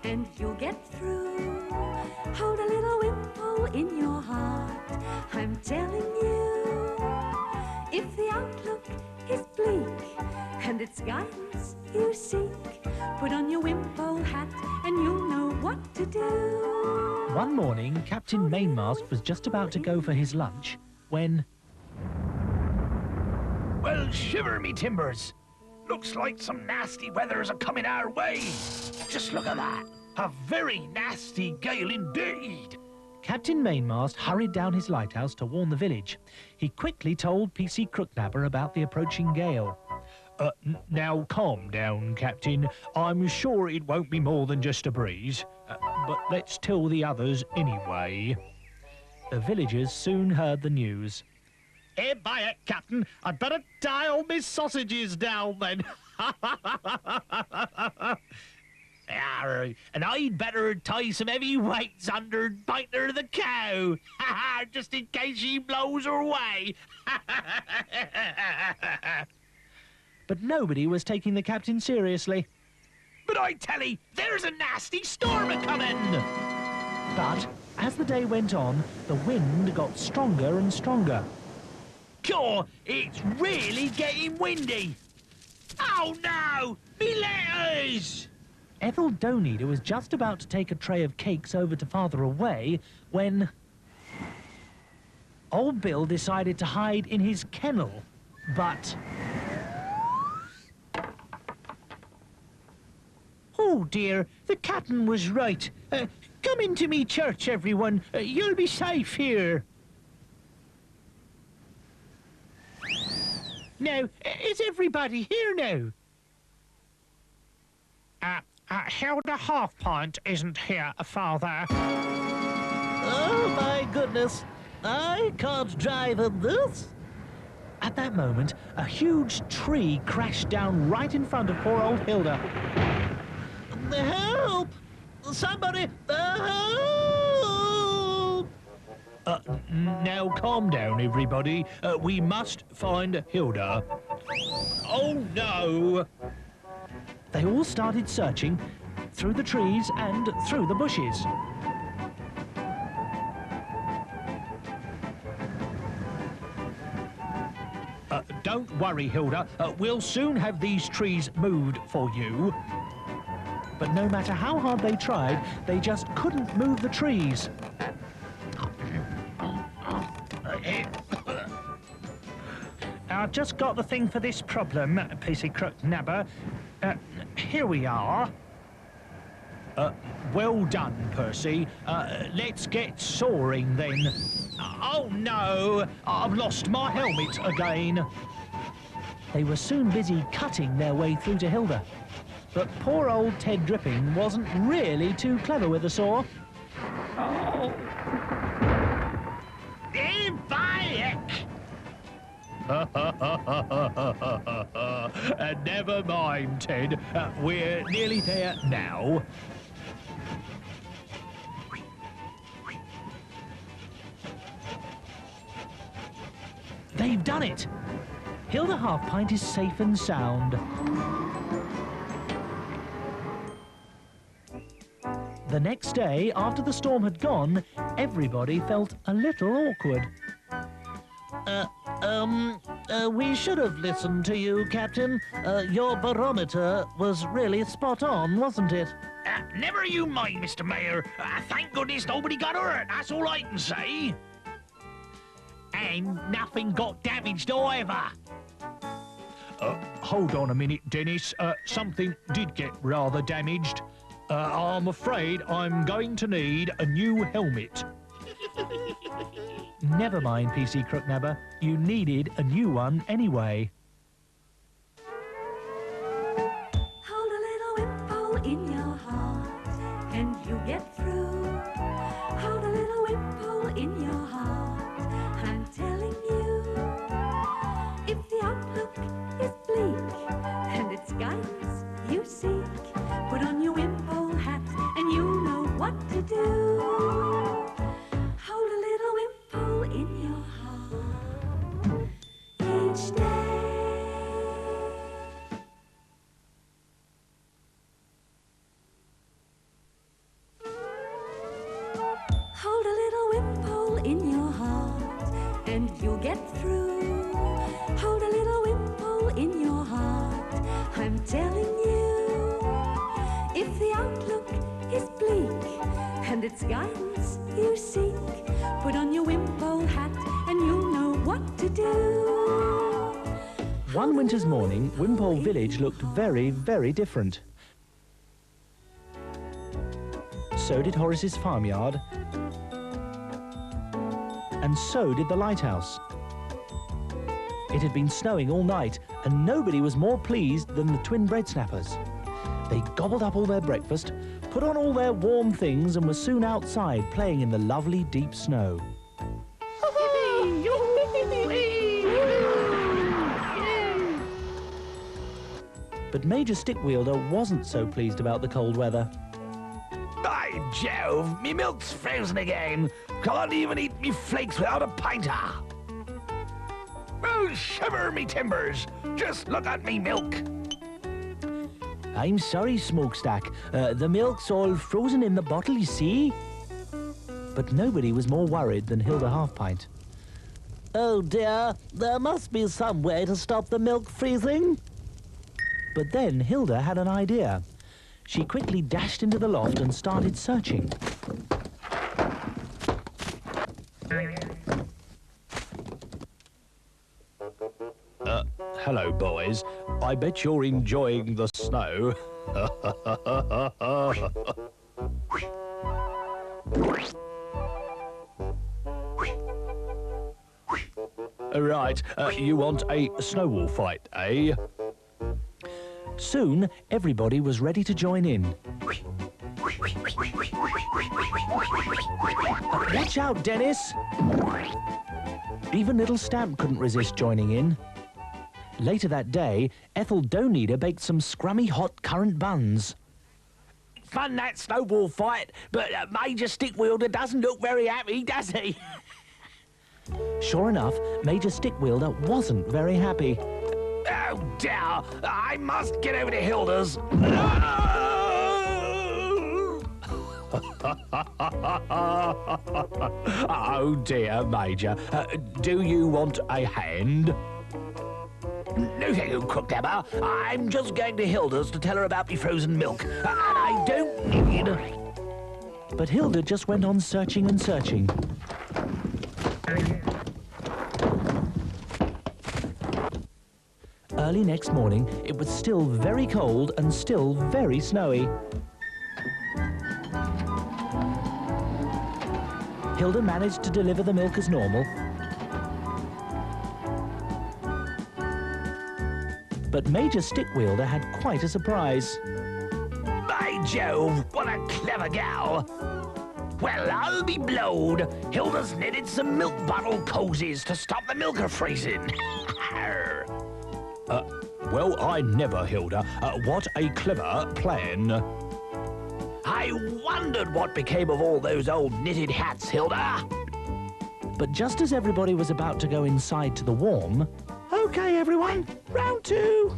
and you'll get through. Hold a little Wimpole in your heart, I'm telling you. If the outlook is bleak and it's guidance you seek, put on your Wimpole hat and you'll know what to do. One morning, Captain Mainmast was just about to go for his lunch when... Well, shiver me timbers. Looks like some nasty weather's a-coming our way. Just look at that. A very nasty gale indeed. Captain Mainmast hurried down his lighthouse to warn the village. He quickly told PC Crooknapper about the approaching gale. Now calm down, Captain. I'm sure it won't be more than just a breeze. But let's tell the others anyway. The villagers soon heard the news. By it, Captain. I'd better tie all my sausages down then. And I'd better tie some heavy weights under Biter the cow, just in case she blows her way. But nobody was taking the captain seriously. But I tell 'ee, there's a nasty storm a-coming. But as the day went on, the wind got stronger and stronger. God, it's really getting windy. Oh no, me letters! Ethel Doneater was just about to take a tray of cakes over to Father Away when... Old Bill decided to hide in his kennel, but... Oh dear, the captain was right. Come into me church, everyone. You'll be safe here. Now, is everybody here now? Hilda Half-Pint isn't here, Father. Oh, my goodness. I can't drive in this. At that moment, a huge tree crashed down right in front of poor old Hilda. Help! Somebody, help! Now calm down, everybody. We must find Hilda. Oh, no! They all started searching through the trees and through the bushes. Don't worry, Hilda. We'll soon have these trees moved for you. But no matter how hard they tried, they just couldn't move the trees. I've just got the thing for this problem, PC Crooknapper. Here we are. Well done, Percy. Let's get soaring then. Oh no, I've lost my helmet again. They were soon busy cutting their way through to Hilda. But poor old Ted Dripping wasn't really too clever with a saw. Oh. Never mind, Ted. We're nearly there now. They've done it! Hilda Half-Pint is safe and sound. The next day, after the storm had gone, everybody felt a little awkward. We should have listened to you, Captain. Your barometer was really spot on, wasn't it? Never you mind, Mr. Mayor. Thank goodness nobody got hurt, that's all I can say. And nothing got damaged either. Hold on a minute, Dennis. Something did get rather damaged. I'm afraid I'm going to need a new helmet. Never mind, PC Crooknapper. You needed a new one anyway. Hold a little Wimpole in your heart, and you get through. Hold a little Wimpole in your heart, I'm telling you. If the outlook is bleak, and it's guidance you seek, put on your Wimpole hat, and you'll know what to do. Hold a little Wimpole in your heart each day. and you'll get through. Hold a little Wimpole in your heart, I'm telling you. If the outlook is bleak and it's guidance you seek, put on your Wimpole hat and you'll know what to do. One winter's morning, Wimpole Village looked very, very different. So did Horace's farmyard, and so did the lighthouse. It had been snowing all night, and nobody was more pleased than the twin bread snappers. They gobbled up all their breakfast, put on all their warm things, and were soon outside playing in the lovely deep snow. But Major Stickwielder wasn't so pleased about the cold weather. By Jove, me milk's frozen again. Can't even eat me flakes without a pinter. Oh, shiver me timbers. Just look at me milk. I'm sorry, Smokestack. The milk's all frozen in the bottle, you see? But nobody was more worried than Hilda Halfpint. Oh dear, there must be some way to stop the milk freezing. But then Hilda had an idea. She quickly dashed into the loft and started searching. Hello, boys. I bet you're enjoying the snow. Right, you want a snowball fight, eh? Soon, everybody was ready to join in. Watch out, Dennis! Even little Stamp couldn't resist joining in. Later that day, Ethel Doneater baked some scrummy hot currant buns. Fun, that snowball fight, but Major Stickwielder doesn't look very happy, does he? Sure enough, Major Stickwielder wasn't very happy. Oh, dear. I must get over to Hilda's. Oh dear, Major. Do you want a hand? No, thank you, Cook Dabber. I'm just going to Hilda's to tell her about me frozen milk. And I don't need... But Hilda just went on searching and searching. Early next morning, it was still very cold and still very snowy. Hilda managed to deliver the milk as normal. But Major Stickwielder had quite a surprise. By Jove, what a clever gal. Well, I'll be blowed. Hilda's knitted some milk bottle cozies to stop the milker freezing. Well, I never, Hilda. What a clever plan. I wondered what became of all those old knitted hats, Hilda. But just as everybody was about to go inside to the warm... Okay, everyone, round two.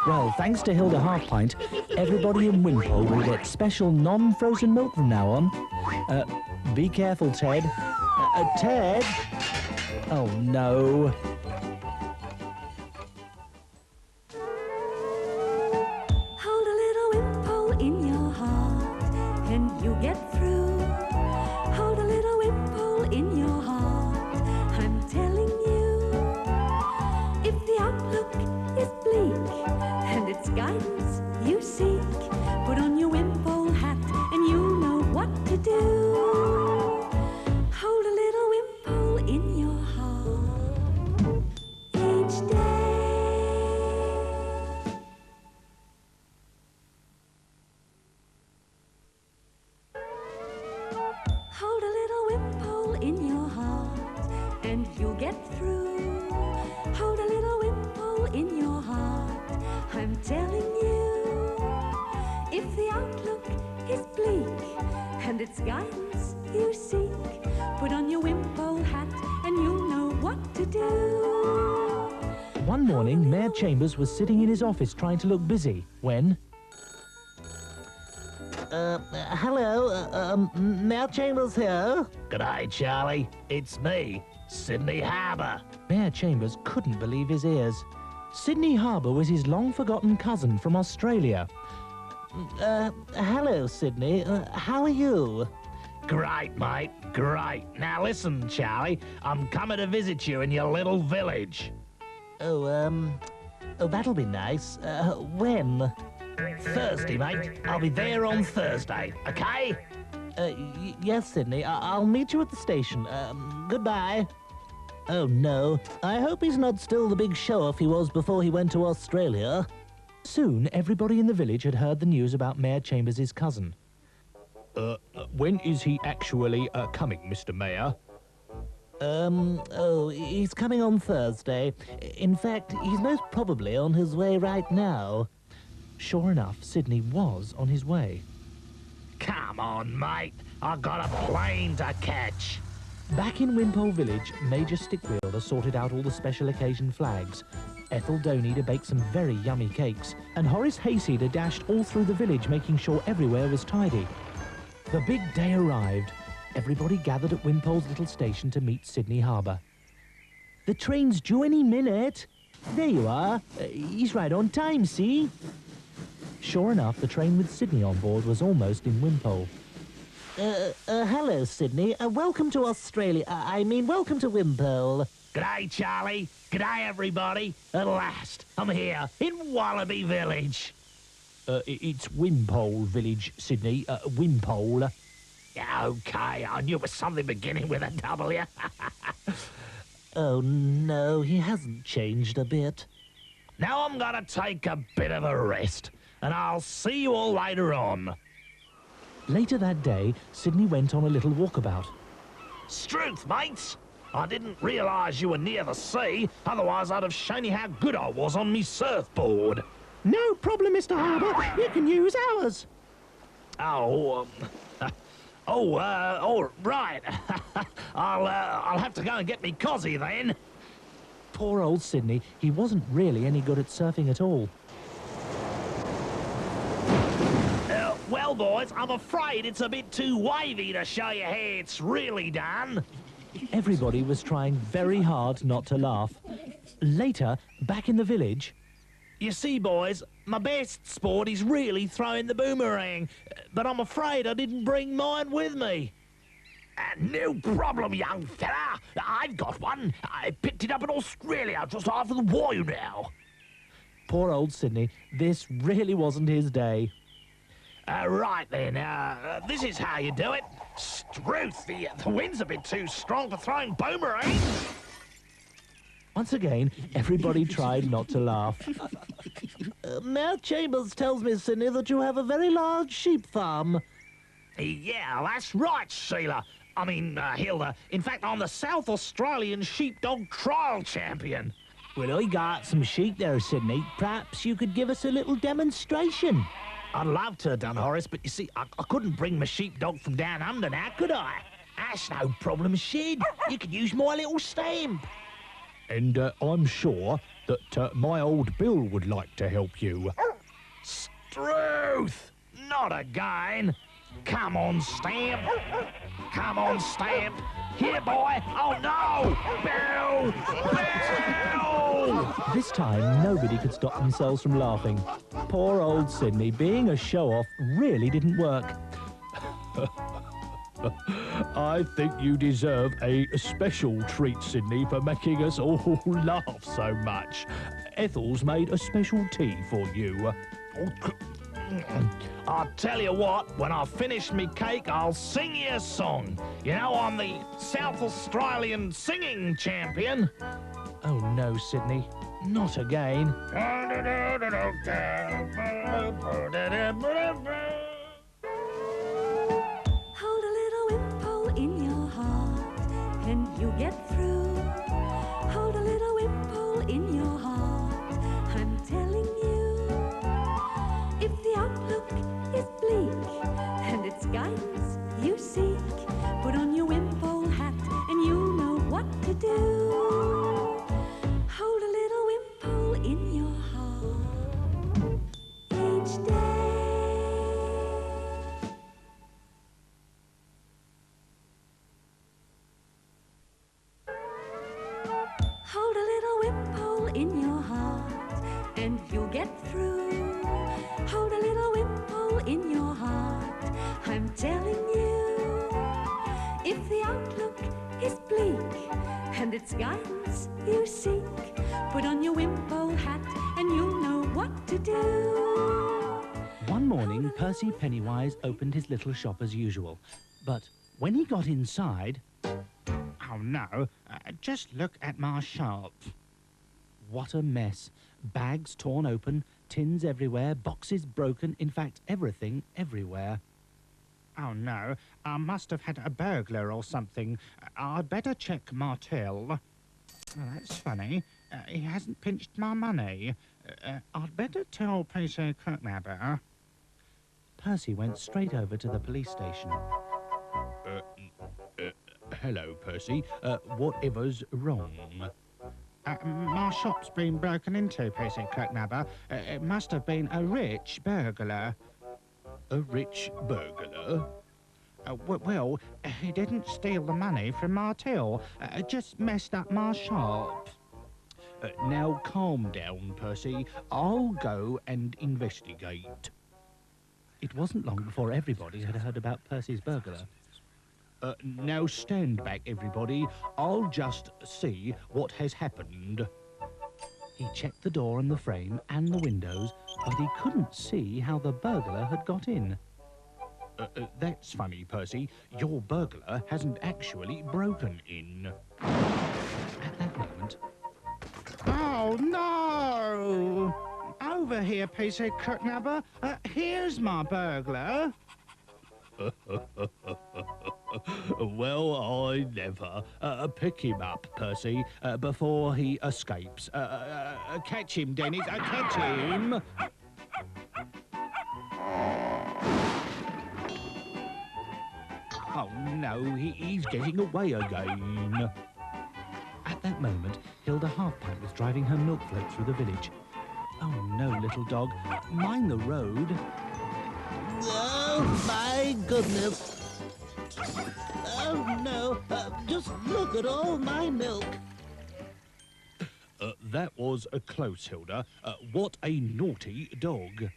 Well, thanks to Hilda Halfpint, everybody in Wimpole will get special non-frozen milk from now on. Be careful, Ted. Ted? Oh, no. Hold a little Wimpole in your heart, and you'll get through. Hold a little Wimpole in your heart, I'm telling you. If the outlook is bleak and it's guidance you seek, put on your Wimpole hat and you'll know what to do. Hold a little Wimpole in your heart each day. Hold a little Wimpole in your heart and you'll get through. Hold a little Wimpole in your heart, I'm telling you. If the outlook is bleak it's guidance you seek. Put on your Wimpole hat and you'll know what to do. One morning, Mayor Chambers was sitting in his office trying to look busy when... hello, Mayor Chambers here. G'day, Charlie. It's me, Sydney Harbour. Mayor Chambers couldn't believe his ears. Sydney Harbour was his long-forgotten cousin from Australia. Hello, Sydney. How are you? Great, mate, great. Now listen, Charlie, I'm coming to visit you in your little village. Oh, that'll be nice. When? Thursday, mate. I'll be there on Thursday, okay? Yes, Sydney. I'll meet you at the station. Goodbye. Oh, no. I hope he's not still the big show-off he was before he went to Australia. Soon, everybody in the village had heard the news about Mayor Chambers' cousin. When is he actually coming, Mr. Mayor? He's coming on Thursday. In fact, he's most probably on his way right now. Sure enough, Sydney was on his way. Come on, mate. I've got a plane to catch. Back in Wimpole Village, Major Stickwielder sorted out all the special occasion flags. Ethel Doneader baked some very yummy cakes, and Horace Hayseeder dashed all through the village, making sure everywhere was tidy. The big day arrived. Everybody gathered at Wimpole's little station to meet Sydney Harbour. The train's due any minute. There you are. He's right on time, see? Sure enough, the train with Sydney on board was almost in Wimpole. Hello, Sydney. Welcome to Australia. Welcome to Wimpole. G'day, Charlie. G'day, everybody. At last, I'm here in Wallaby Village. It's Wimpole Village, Sydney. Wimpole. Yeah, okay, I knew it was something beginning with a W. Oh, no, he hasn't changed a bit. Now I'm gonna take a bit of a rest, and I'll see you all later on. Later that day, Sydney went on a little walkabout. Struth, mates! I didn't realise you were near the sea, otherwise I'd have shown you how good I was on me surfboard. No problem, Mr. Harbour. You can use ours. Oh, right. I'll have to go and get me cosy then. Poor old Sydney. He wasn't really any good at surfing at all. Well, boys, I'm afraid it's a bit too wavy to show you how it's really done. Everybody was trying very hard not to laugh. Later, back in the village... You see, boys, my best sport is really throwing the boomerang, but I'm afraid I didn't bring mine with me. No problem, young fella. I've got one. I picked it up in Australia just after the war now. Poor old Sydney. This really wasn't his day. Right then, this is how you do it. Struth, the wind's a bit too strong for throwing boomerangs. Once again, everybody tried not to laugh. Mayor Chambers tells me, Sydney, that you have a very large sheep farm. Yeah, that's right, Sheila. Hilda. In fact, I'm the South Australian sheepdog trial champion. Well, I got some sheep there, Sydney. Perhaps you could give us a little demonstration. I'd love to have done, Horace, but you see, I couldn't bring my sheepdog from down under now, could I? That's no problem, Sid. You could use my little stamp. And I'm sure that my old Bill would like to help you. Struth! Not again. Come on, Stamp. Come on, Stamp. Here, boy. Oh, no! Bill! Bill! This time, nobody could stop themselves from laughing. Poor old Sydney, being a show-off really didn't work. I think you deserve a special treat, Sydney, for making us all laugh so much. Ethel's made a special tea for you. I'll tell you what, when I finish me cake, I'll sing you a song. You know, I'm the South Australian singing champion. Oh no, Sydney. Not again. Hold a little Wimpole in your heart, and you get through. Hold a little Wimpole in your heart, I'm telling you. If the outlook is bleak, and it's guidance you and you'll get through. Hold a little Wimpole in your heart, I'm telling you. If the outlook is bleak and it's guidance you seek, put on your Wimpole hat and you'll know what to do. One morning, Percy Pennywise opened his little shop as usual. But when he got inside... Oh, no. Just look at my shop. What a mess. Bags torn open, tins everywhere, boxes broken, in fact, everything everywhere. Oh, no. I must have had a burglar or something. I'd better check my till. Oh, that's funny. He hasn't pinched my money. I'd better tell Peter Kirknabber. Percy went straight over to the police station. Hello, Percy. Whatever's wrong? My shop's been broken into, Peter Kirknabber. It must have been a rich burglar. A rich burglar? Well, he didn't steal the money from my till. Just messed up my shop. Now calm down, Percy. I'll go and investigate. It wasn't long before everybody had heard about Percy's burglar. Now stand back, everybody. I'll just see what has happened. He checked the door and the frame and the windows, but he couldn't see how the burglar had got in. That's funny, Percy. Your burglar hasn't actually broken in. At that moment... Oh, no! Over here, Peter Kirknabber. Here's my burglar. Well, I never. Pick him up, Percy, before he escapes. Catch him, Dennis. Catch him! Oh, no, he's getting away again. At that moment, Hilda Halfpint was driving her milk float through the village. Oh, no, little dog. Mind the road. Oh, my goodness. Oh, no. Just look at all my milk. That was close, Hilda. What a naughty dog.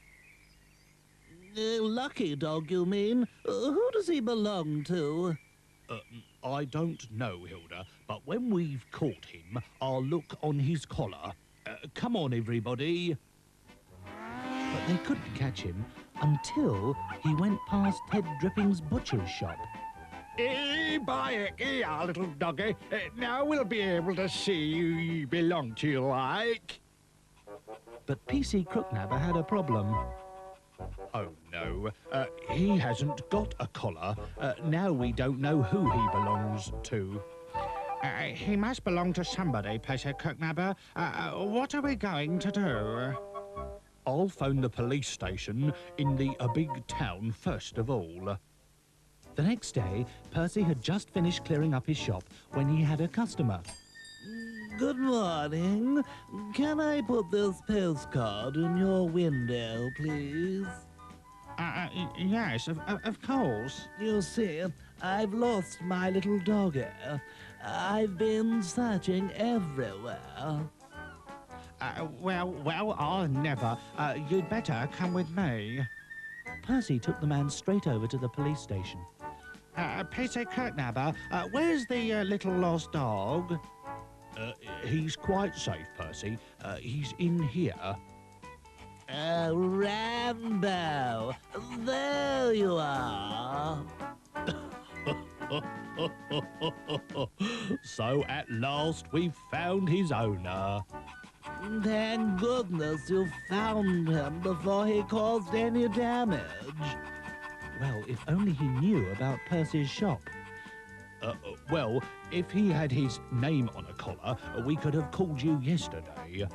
Lucky dog, you mean? Who does he belong to? I don't know, Hilda, but when we've caught him, I'll look on his collar. Come on, everybody. But they couldn't catch him until he went past Ted Dripping's butcher's shop. Buy it here, little doggy. Now we'll be able to see who you belong to, like. But PC Crooknabber had a problem. Oh, no. He hasn't got a collar. Now we don't know who he belongs to. He must belong to somebody, Peter Kirknabber. What are we going to do? I'll phone the police station in the big town first of all. The next day, Percy had just finished clearing up his shop when he had a customer. Good morning. Can I put this postcard in your window, please? Yes, of course. You see, I've lost my little doggy. I've been searching everywhere. Well, I'll never. You'd better come with me. Percy took the man straight over to the police station. Peter Kirknabber, where's the little lost dog? He's quite safe, Percy. He's in here. Rambo! There you are! So at last we've found his owner. Thank goodness you found him before he caused any damage. Well, if only he knew about Percy's shop. Well, if he had his name on a collar, we could have called you yesterday.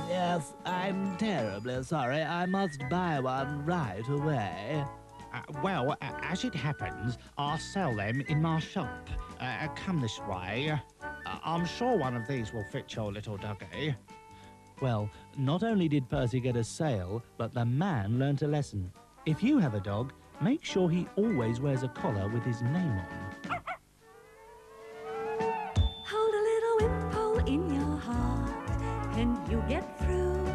Yes, I'm terribly sorry. I must buy one right away. Well, as it happens, I'll sell them in my shop. Come this way. I'm sure one of these will fit your little doggy. Well, not only did Percy get a sale, but the man learnt a lesson. If you have a dog, make sure he always wears a collar with his name on. Hold a little Wimpole in your heart, and you get through.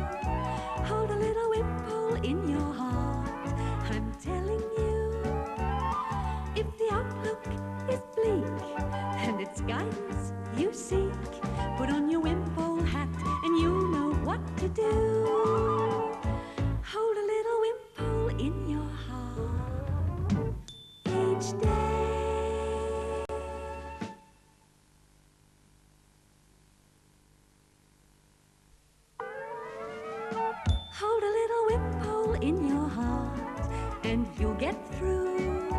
little Wimpole in your heart. I'm telling you, if the outlook is bleak and it's guidance you seek, put on your Wimpole hat and you'll know what to do. Hold a little Wimpole in your heart each day. Hold a little Wimpole in your heart and you'll get through.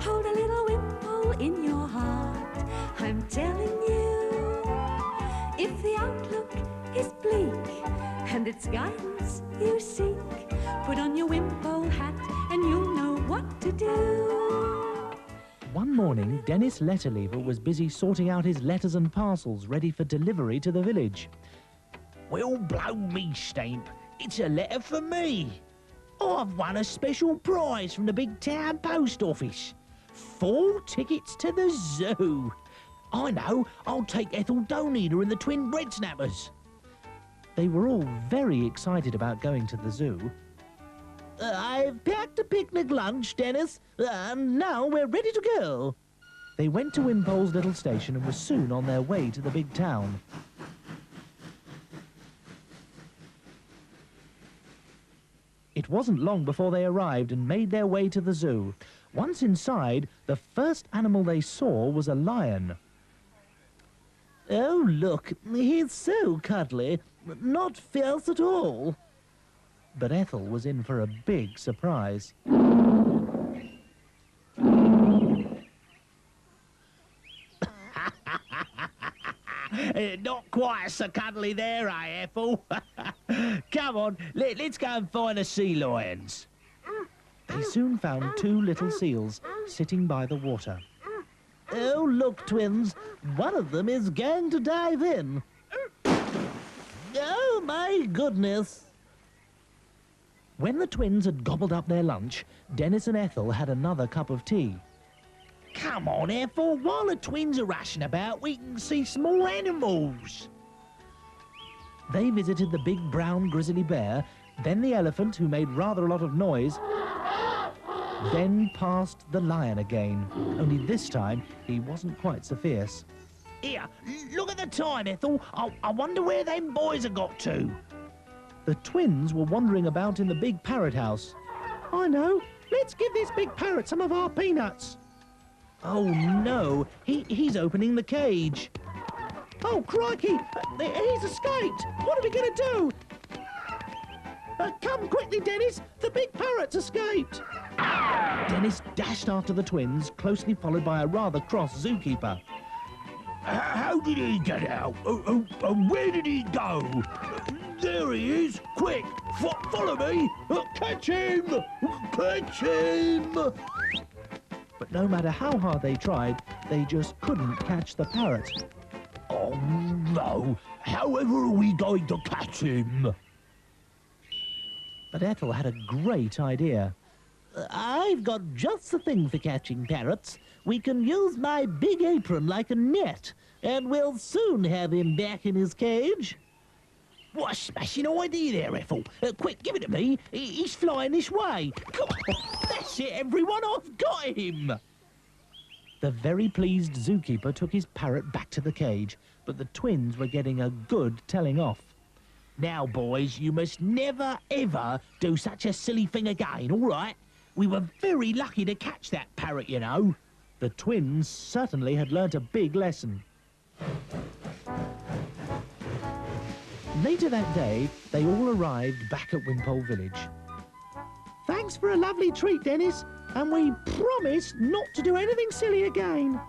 Hold a little Wimpole in your heart, I'm telling you. If the outlook is bleak and it's guidance you seek, put on your Wimpole hat and you'll know what to do. One morning, Dennis Letterlever was busy sorting out his letters and parcels ready for delivery to the village. Well, blow me, Stamp. It's a letter for me. I've won a special prize from the big town post office. 4 tickets to the zoo. I know, I'll take Ethel Donina and the twin bread snappers. They were all very excited about going to the zoo. I've packed a picnic lunch, Dennis, and now we're ready to go. They went to Wimpole's little station and were soon on their way to the big town. It wasn't long before they arrived and made their way to the zoo. Once inside, the first animal they saw was a lion. Oh, look, he's so cuddly, not fierce at all. But Ethel was in for a big surprise. Not quite so cuddly there, Ethel? Come on, let's go and find the sea lions. They soon found 2 little seals sitting by the water. Oh, look, twins, one of them is going to dive in. Oh, my goodness. When the twins had gobbled up their lunch, Dennis and Ethel had another cup of tea. Come on, Ethel, while the twins are rushing about, we can see small animals. They visited the big brown grizzly bear, then the elephant, who made rather a lot of noise, then past the lion again. Only this time, he wasn't quite so fierce. Here, look at the time, Ethel. I wonder where them boys have got to. The twins were wandering about in the big parrot house. I know. Let's give this big parrot some of our peanuts. Oh, no. He's opening the cage. Oh, crikey. He's escaped. What are we going to do? Come quickly, Dennis. The big parrot's escaped. Dennis dashed after the twins, closely followed by a rather cross zookeeper. How did he get out? Where did he go? There he is. Quick, follow me. Catch him. Catch him. But no matter how hard they tried, they just couldn't catch the parrot. Oh, no. However are we going to catch him? But Ethel had a great idea. I've got just the thing for catching parrots. We can use my big apron like a net, and we'll soon have him back in his cage. What a smashing idea there, Ethel. Quick, give it to me. He's flying this way. Come on. That's it, everyone. I've got him. The very pleased zookeeper took his parrot back to the cage, but the twins were getting a good telling off. Now, boys, you must never, ever do such a silly thing again, all right? We were very lucky to catch that parrot, you know. The twins certainly had learnt a big lesson. Later that day, they all arrived back at Wimpole Village. Thanks for a lovely treat, Dennis, and we promise not to do anything silly again.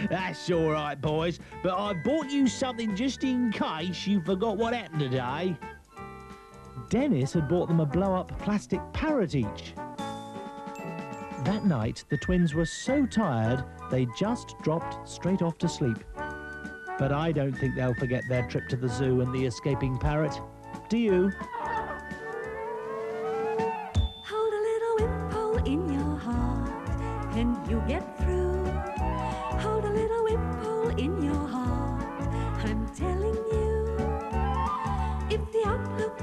That's all right, boys, but I bought you something just in case you forgot what happened today. Dennis had bought them a blow-up plastic parrot each. That night, the twins were so tired, they just dropped straight off to sleep. But I don't think they'll forget their trip to the zoo and the escaping parrot. Do you? Hold a little Wimpole in your heart and you'll get through. Hold a little Wimpole in your heart, I'm telling you. If the outlook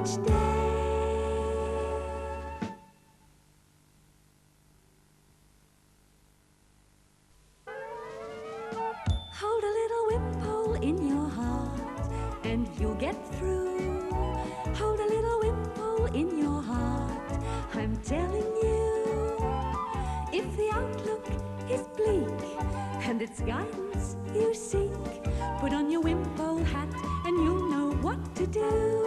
each day. Hold a little Wimpole in your heart and you'll get through. Hold a little Wimpole in your heart, I'm telling you. If the outlook is bleak and it's guidance you seek, put on your Wimpole hat and you'll know what to do.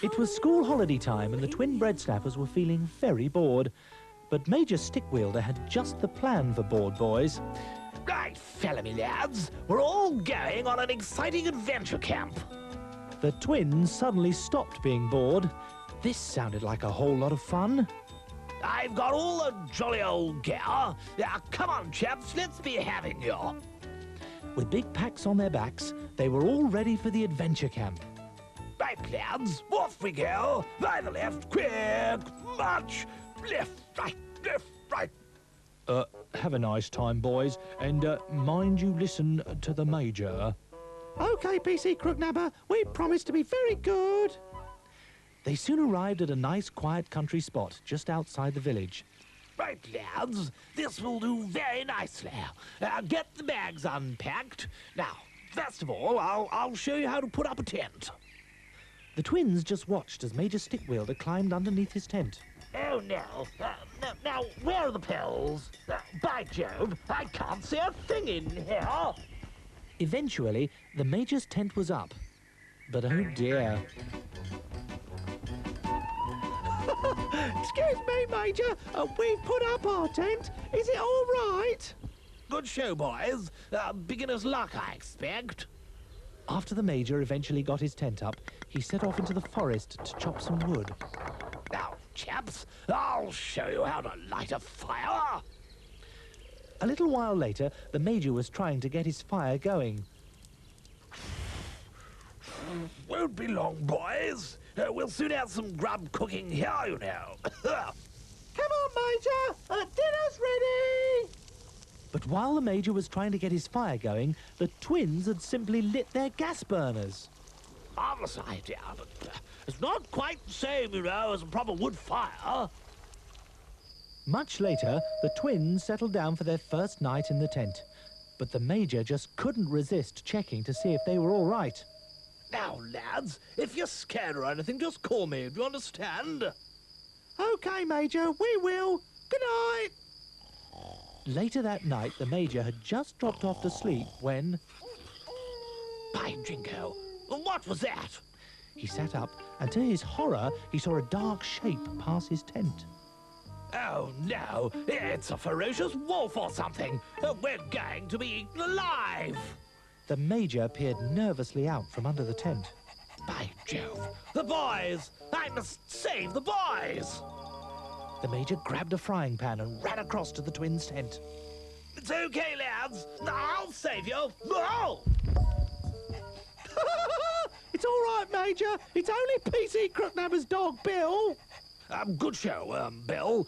It was school holiday time and the twin bread snappers were feeling very bored. But Major Stickwielder had just the plan for bored boys. Right, fella me lads, we're all going on an exciting adventure camp. The twins suddenly stopped being bored. This sounded like a whole lot of fun. I've got all the jolly old gear. Now, come on, chaps, let's be having you. With big packs on their backs, they were all ready for the adventure camp. Right, lads, off we go. By the left, quick, march. Left, right, left, right. Have a nice time, boys, and mind you listen to the Major. OK, PC Crooknabber, we promise to be very good. They soon arrived at a nice, quiet country spot just outside the village. Right, lads, this will do very nicely. Get the bags unpacked. Now, first of all, I'll show you how to put up a tent. The twins just watched as Major Stickwielder climbed underneath his tent. Oh, no. Now, where are the pills? By Jove, I can't see a thing in here. Eventually, the Major's tent was up. But oh dear. Excuse me, Major. We've put up our tent. Is it all right? Good show, boys. Beginner's luck, I expect. After the Major eventually got his tent up, he set off into the forest to chop some wood. Now, chaps, I'll show you how to light a fire. A little while later, the Major was trying to get his fire going. Won't be long, boys. We'll soon have some grub cooking here, you know. Come on, Major. Dinner's ready. But while the Major was trying to get his fire going, the twins had simply lit their gas burners. Marvellous idea, but it's not quite the same, you know, as a proper wood fire. Much later, the twins settled down for their first night in the tent. But the Major just couldn't resist checking to see if they were all right. Now, lads, if you're scared or anything, just call me. Do you understand? OK, Major, we will. Good night. Later that night, the Major had just dropped off to sleep when... By Jingo, what was that? He sat up, and to his horror, he saw a dark shape pass his tent. Oh, no, it's a ferocious wolf or something. We're going to be eaten alive. The Major peered nervously out from under the tent. By Jove, the boys! I must save the boys! The Major grabbed a frying pan and ran across to the twins' tent. It's okay, lads. I'll save you. No! It's all right, Major. It's only PC Crooknabber's dog, Bill. Good show, Bill.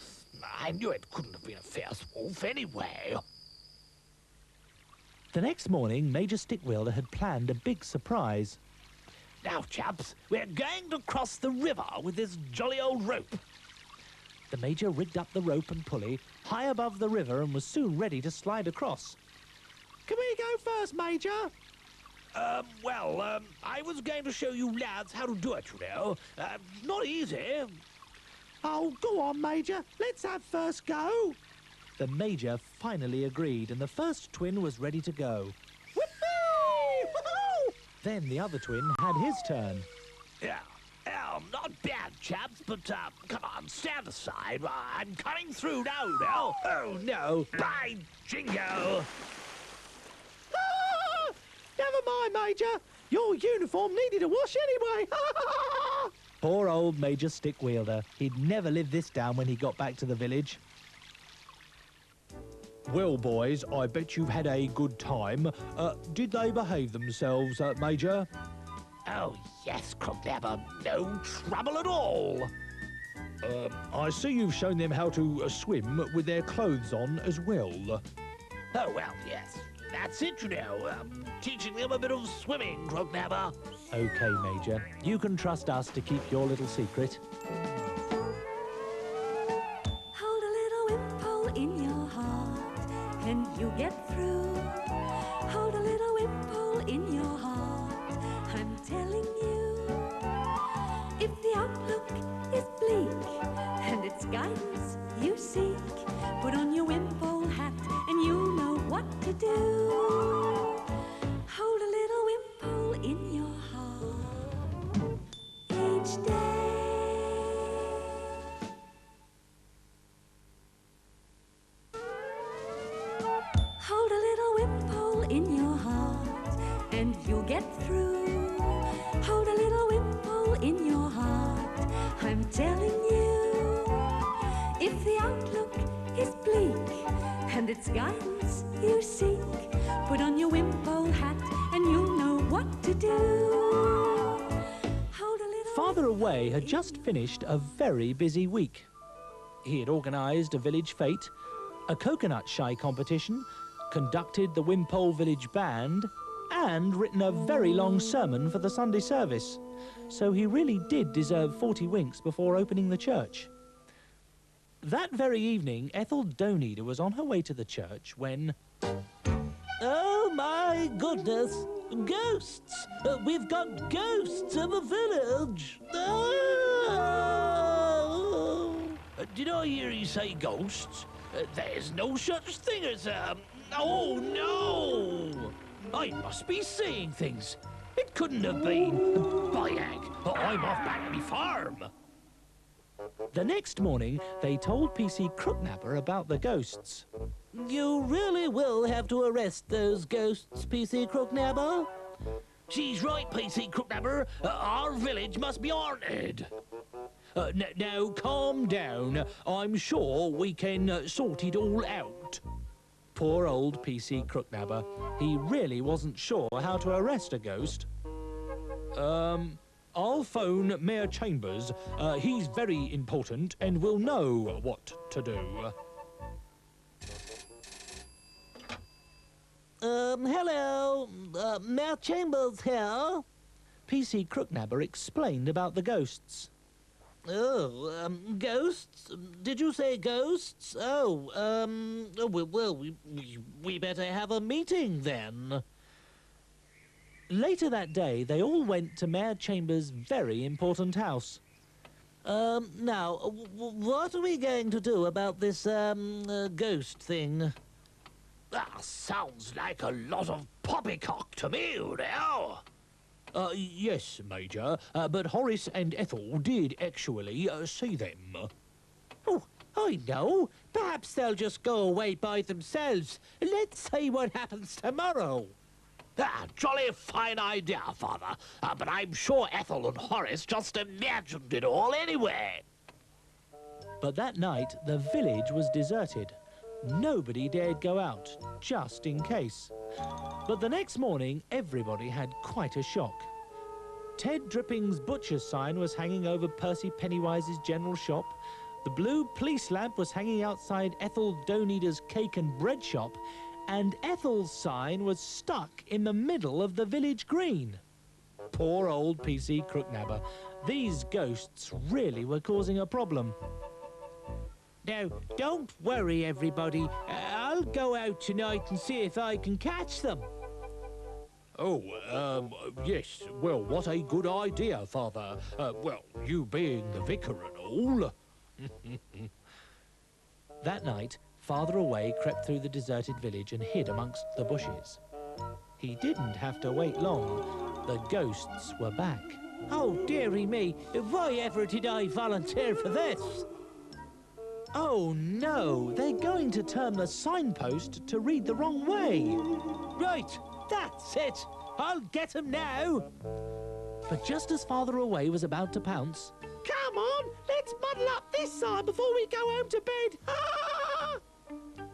I knew it couldn't have been a fierce wolf anyway. The next morning, Major Stickwielder had planned a big surprise. Now, chaps, we're going to cross the river with this jolly old rope. The Major rigged up the rope and pulley high above the river and was soon ready to slide across. Can we go first, Major? Well, I was going to show you lads how to do it, you know. Not easy. Oh, go on, Major. Let's have first go. The Major finally agreed, and the first twin was ready to go. Whoopee! Woohoo! Then the other twin had his turn. Yeah. Not bad, chaps, but, come on, stand aside. I'm coming through now, now. Oh, no. By Jingo. Ah! Never mind, Major. Your uniform needed a wash anyway. Poor old Major Stickwielder. He'd never live this down when he got back to the village. Well, boys, I bet you've had a good time. Did they behave themselves, Major? Oh, yes, Crooknabber. No trouble at all. I see you've shown them how to swim with their clothes on as well. Oh, well, yes. That's it, you know. Teaching them a bit of swimming, Crooknapper. OK, Major. You can trust us to keep your little secret. Hold a little Wimpole in your heart, and you get through. Hold a little Wimpole in your heart, I'm telling you. If the outlook is bleak, and it's guidance you seek, put on your Wimpole hat, and you'll know what to do. Hold a little Wimpole in your heart each day. Hold a little Wimpole in your heart, and you'll get through. Hold a little Wimpole in your heart, I'm telling you. If the outlook is bleak, and it's guidance you seek, put on your Wimpole hat, and you'll know what to do. Hold a little Father Away had just finished a very busy week. He had organised a village fete, a coconut shy competition, conducted the Wimpole Village band, and written a very long sermon for the Sunday service. So he really did deserve 40 winks before opening the church. That very evening, Ethel Doneater was on her way to the church when... Oh, my goodness! Ghosts! We've got ghosts in the village! Oh! Did I hear you say ghosts? There's no such thing as, Oh, no! I must be seeing things. It couldn't have been. By heck, I'm off back to my farm. The next morning, they told PC Crooknapper about the ghosts. You really will have to arrest those ghosts, PC Crooknapper. She's right, PC Crooknapper. Our village must be haunted. Now, calm down. I'm sure we can sort it all out. Poor old PC Crooknapper. He really wasn't sure how to arrest a ghost. I'll phone Mayor Chambers. He's very important and will know what to do. Hello. Mayor Chambers here. PC Crooknapper explained about the ghosts. Oh, ghosts? Did you say ghosts? Oh, well, we better have a meeting then. Later that day, they all went to Mayor Chambers' very important house. Now, what are we going to do about this, ghost thing? Sounds like a lot of poppycock to me, now. Yes, Major, but Horace and Ethel did actually see them. Oh, I know. Perhaps they'll just go away by themselves. Let's see what happens tomorrow. Jolly fine idea, Father. But I'm sure Ethel and Horace just imagined it all anyway. But that night, the village was deserted. Nobody dared go out, just in case. But the next morning, everybody had quite a shock. Ted Dripping's butcher's sign was hanging over Percy Pennywise's general shop. The blue police lamp was hanging outside Ethel Doneater's cake and bread shop. And Ethel's sign was stuck in the middle of the village green. Poor old PC Crooknapper. These ghosts really were causing a problem. Now, don't worry, everybody. I'll go out tonight and see if I can catch them. Oh, yes. Well, what a good idea, Father. Well, you being the vicar and all. That night, Father Away crept through the deserted village and hid amongst the bushes. He didn't have to wait long. The ghosts were back. Oh, dearie me, why ever did I volunteer for this? Oh, no, they're going to turn the signpost to read the wrong way. Right, that's it. I'll get 'em now. But just as Father Away was about to pounce... Come on, let's muddle up this side before we go home to bed.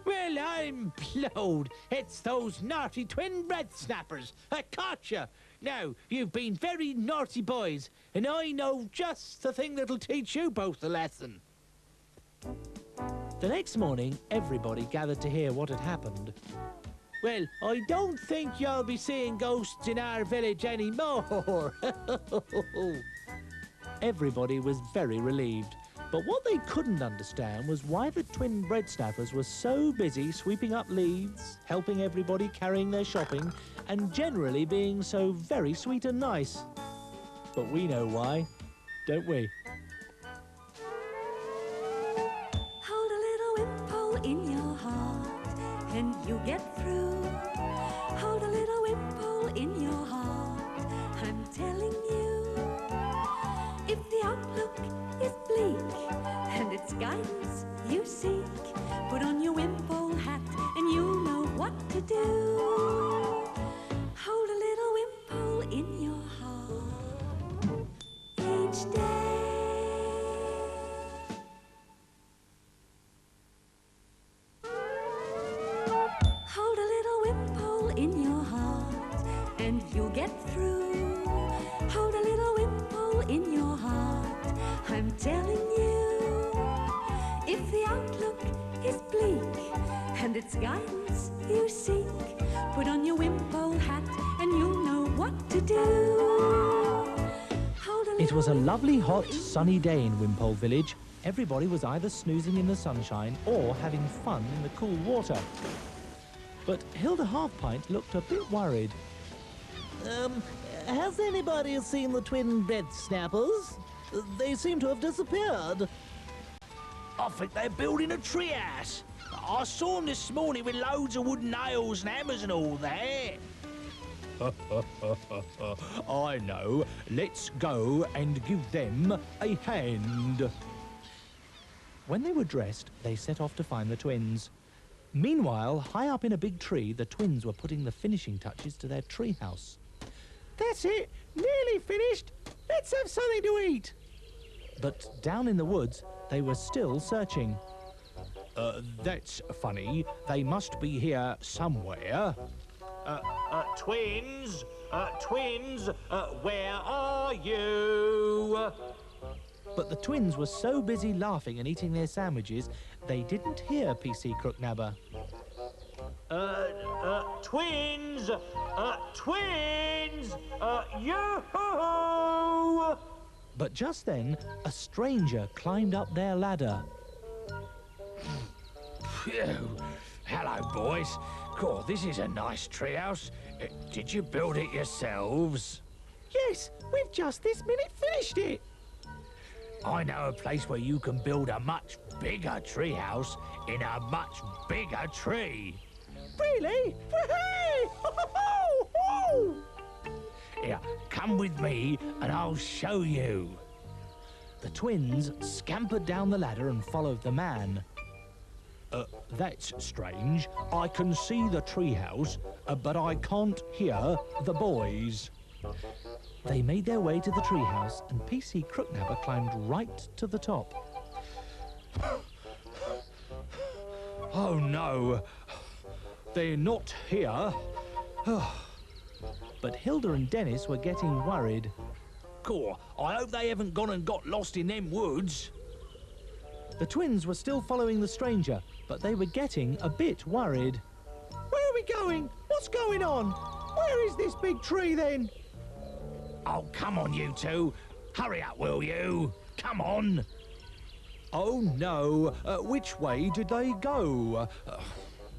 Well, I'm blowed. It's those naughty twin red snappers. I caught you. Now, you've been very naughty boys, and I know just the thing that'll teach you both a lesson. The next morning, everybody gathered to hear what had happened. Well, I don't think you'll be seeing ghosts in our village anymore. Everybody was very relieved. But what they couldn't understand was why the twin bread snappers were so busy sweeping up leaves, helping everybody carrying their shopping, and generally being so very sweet and nice. But we know why, don't we? Hold a little Wimpole in your heart, and you get through. Hold a little Wimpole in your heart, I'm telling you. If the outlook is bleak, and it's guidance you seek, put on your Wimpole hat, and you'll know what to do. Hold a little Wimpole in your heart each day. Hold a little Wimpole in your heart, and you'll get through. Hold a little Wimpole in your heart, I'm telling you. If the outlook is bleak, and it's guidance you seek, put on your Wimpole hat, and you'll know what to do. It was a lovely, hot, sunny day in Wimpole Village. Everybody was either snoozing in the sunshine or having fun in the cool water. But Hilda Halfpint looked a bit worried. Has anybody seen the twin bread snappers? They seem to have disappeared. I think they're building a treehouse. I saw them this morning with loads of wooden nails and hammers and all that. I know. Let's go and give them a hand. When they were dressed, they set off to find the twins. Meanwhile, high up in a big tree, the twins were putting the finishing touches to their treehouse. That's it. Nearly finished. Let's have something to eat. But down in the woods, they were still searching. That's funny. They must be here somewhere. Twins, where are you? But the twins were so busy laughing and eating their sandwiches, they didn't hear PC Crooknabber. Twins, yoo-hoo! But just then, a stranger climbed up their ladder. Phew. Hello, boys. Cool, this is a nice treehouse. Did you build it yourselves? Yes, we've just this minute finished it. I know a place where you can build a much bigger treehouse in a much bigger tree. Really? Here, come with me and I'll show you. The twins scampered down the ladder and followed the man. That's strange. I can see the treehouse, but I can't hear the boys. They made their way to the treehouse, and PC Crooknabber climbed right to the top. Oh no, they're not here. But Hilda and Dennis were getting worried. Cool, I hope they haven't gone and got lost in them woods. The twins were still following the stranger, but they were getting a bit worried. Where are we going? What's going on? Where is this big tree then? Oh, come on, you two. Hurry up, will you? Come on. Oh no, which way did they go?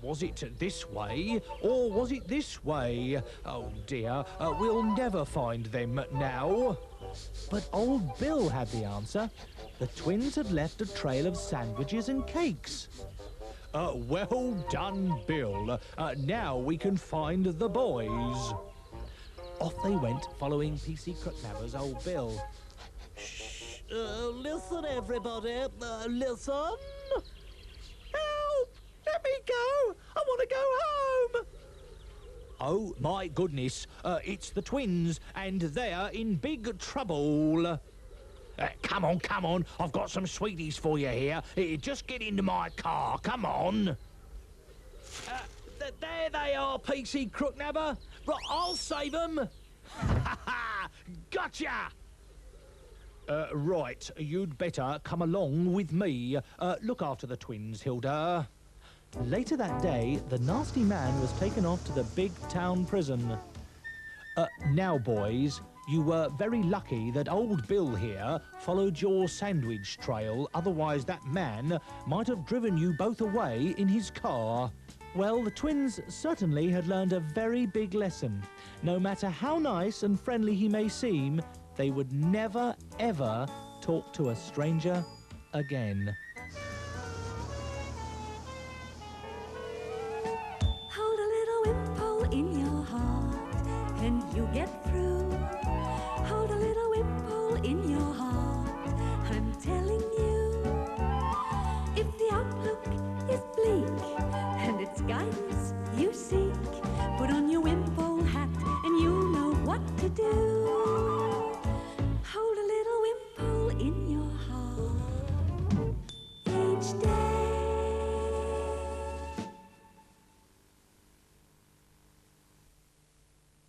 Was it this way, or was it this way? Oh dear, we'll never find them now. But old Bill had the answer. The twins had left a trail of sandwiches and cakes. Well done, Bill. Now we can find the boys. Off they went, following PC Crooknabber's old Bill. Shh. Listen, everybody. Listen. Help! Let me go! I want to go home! Oh, my goodness. It's the twins, and they're in big trouble. Come on. I've got some sweeties for you here. Just get into my car. Come on. There they are, PC Crooknabber. Right, I'll save them. Gotcha! Right, you'd better come along with me. Look after the twins, Hilda. Later that day, the nasty man was taken off to the big town prison. Now, boys, you were very lucky that old Bill here followed your sandwich trail. Otherwise, that man might have driven you both away in his car. Well, the twins certainly had learned a very big lesson. No matter how nice and friendly he may seem, they would never, ever talk to a stranger again.